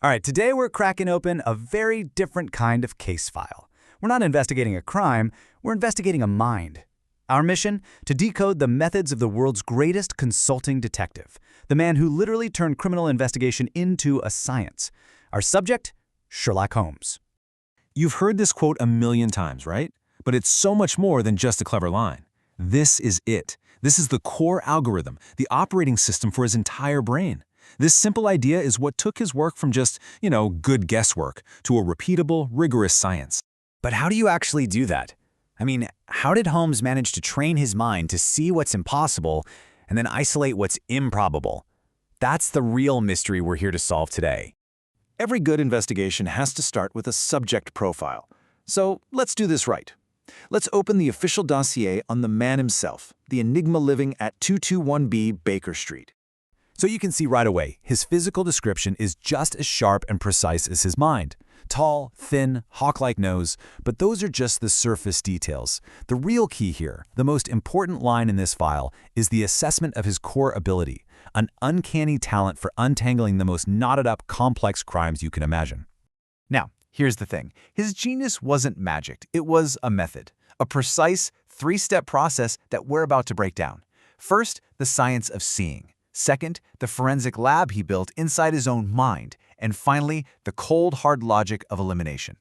All right, today we're cracking open a very different kind of case file. We're not investigating a crime, we're investigating a mind. Our mission? To decode the methods of the world's greatest consulting detective, the man who literally turned criminal investigation into a science. Our subject? Sherlock Holmes. You've heard this quote a million times, right? But it's so much more than just a clever line. This is it. This is the core algorithm, the operating system for his entire brain. This simple idea is what took his work from just, good guesswork to a repeatable, rigorous science. But how do you actually do that? I mean, how did Holmes manage to train his mind to see what's impossible and then isolate what's improbable? That's the real mystery we're here to solve today. Every good investigation has to start with a subject profile. So let's do this right. Let's open the official dossier on the man himself, the enigma living at 221B Baker Street. So you can see right away, his physical description is just as sharp and precise as his mind. Tall, thin, hawk-like nose, but those are just the surface details. The real key here, the most important line in this file, is the assessment of his core ability, an uncanny talent for untangling the most knotted-up, complex crimes you can imagine. Now, here's the thing. His genius wasn't magic. It was a method, a precise, three-step process that we're about to break down. First, the science of seeing. Second, the forensic lab he built inside his own mind. And finally, the cold, hard logic of elimination.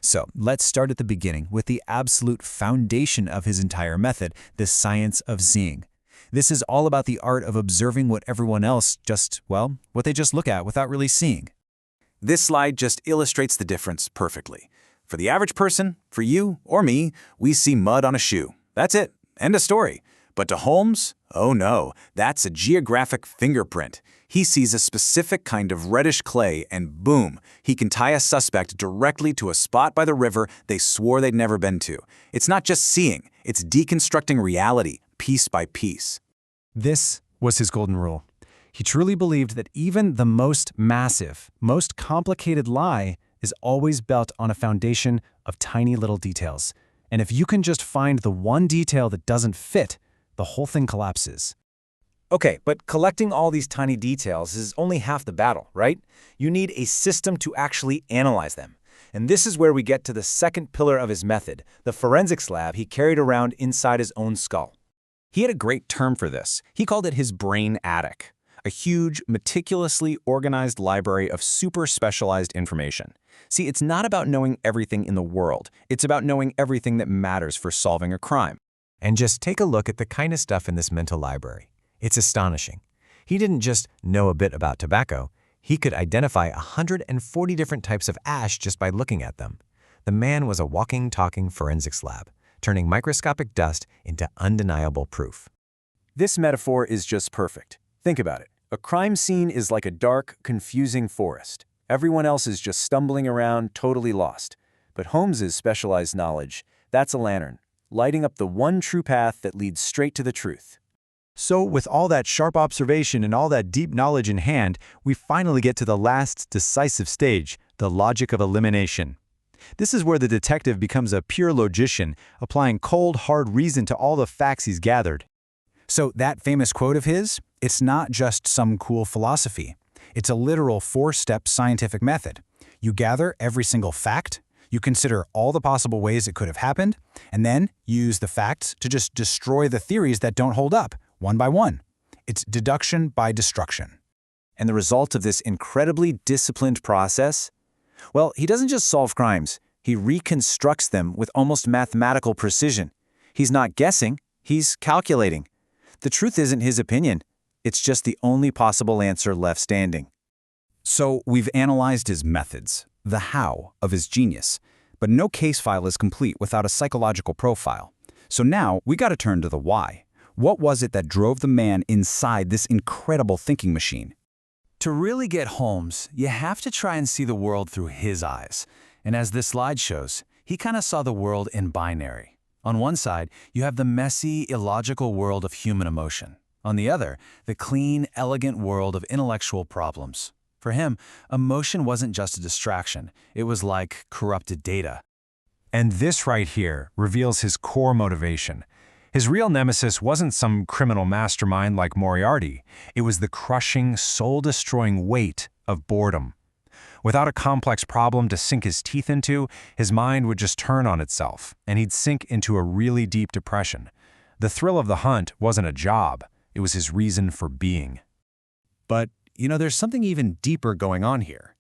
So let's start at the beginning with the absolute foundation of his entire method, the science of seeing. This is all about the art of observing what everyone else what they just look at without really seeing. This slide just illustrates the difference perfectly. For the average person, for you or me, we see mud on a shoe. That's it. End of story. But to Holmes, oh no, that's a geographic fingerprint. He sees a specific kind of reddish clay and boom, he can tie a suspect directly to a spot by the river they swore they'd never been to. It's not just seeing, it's deconstructing reality, piece by piece. This was his golden rule. He truly believed that even the most massive, most complicated lie is always built on a foundation of tiny little details. And if you can just find the one detail that doesn't fit, the whole thing collapses. Okay, but collecting all these tiny details is only half the battle, right? You need a system to actually analyze them. And this is where we get to the second pillar of his method, the forensics lab he carried around inside his own skull. He had a great term for this. He called it his brain attic, a huge, meticulously organized library of super specialized information. See, it's not about knowing everything in the world. It's about knowing everything that matters for solving a crime. And just take a look at the kind of stuff in this mental library. It's astonishing. He didn't just know a bit about tobacco. He could identify 140 different types of ash just by looking at them. The man was a walking, talking forensics lab, turning microscopic dust into undeniable proof. This metaphor is just perfect. Think about it. A crime scene is like a dark, confusing forest. Everyone else is just stumbling around, totally lost. But Holmes's specialized knowledge, that's a lantern, lighting up the one true path that leads straight to the truth. So with all that sharp observation and all that deep knowledge in hand, we finally get to the last decisive stage, the logic of elimination. This is where the detective becomes a pure logician, applying cold, hard reason to all the facts he's gathered. So that famous quote of his, it's not just some cool philosophy. It's a literal four-step scientific method. You gather every single fact, you consider all the possible ways it could have happened, and then use the facts to just destroy the theories that don't hold up, one by one. It's deduction by destruction. And the result of this incredibly disciplined process? Well, he doesn't just solve crimes, he reconstructs them with almost mathematical precision. He's not guessing, he's calculating. The truth isn't his opinion. It's just the only possible answer left standing. So we've analyzed his methods, the how of his genius, but no case file is complete without a psychological profile. So now we got to turn to the why. What was it that drove the man inside this incredible thinking machine? To really get Holmes, you have to try and see the world through his eyes. And as this slide shows, he kind of saw the world in binary. On one side, you have the messy, illogical world of human emotion. On the other, the clean, elegant world of intellectual problems. For him, emotion wasn't just a distraction. It was like corrupted data. And this right here reveals his core motivation. His real nemesis wasn't some criminal mastermind like Moriarty. It was the crushing, soul-destroying weight of boredom. Without a complex problem to sink his teeth into, his mind would just turn on itself, and he'd sink into a really deep depression. The thrill of the hunt wasn't a job, it was his reason for being. But, there's something even deeper going on here.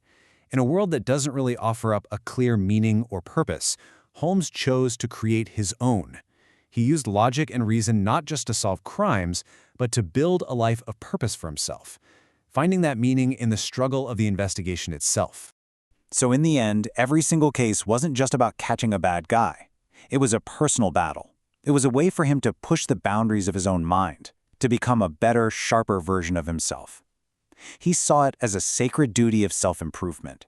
In a world that doesn't really offer up a clear meaning or purpose, Holmes chose to create his own. He used logic and reason not just to solve crimes, but to build a life of purpose for himself, finding that meaning in the struggle of the investigation itself. So in the end, every single case wasn't just about catching a bad guy. It was a personal battle. It was a way for him to push the boundaries of his own mind, to become a better, sharper version of himself. He saw it as a sacred duty of self-improvement.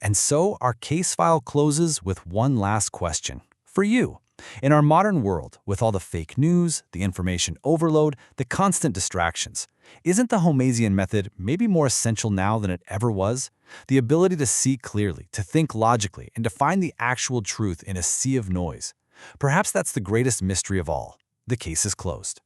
And so our case file closes with one last question. For you, in our modern world, with all the fake news, the information overload, the constant distractions, isn't the Holmesian method maybe more essential now than it ever was? The ability to see clearly, to think logically, and to find the actual truth in a sea of noise. Perhaps that's the greatest mystery of all. The case is closed.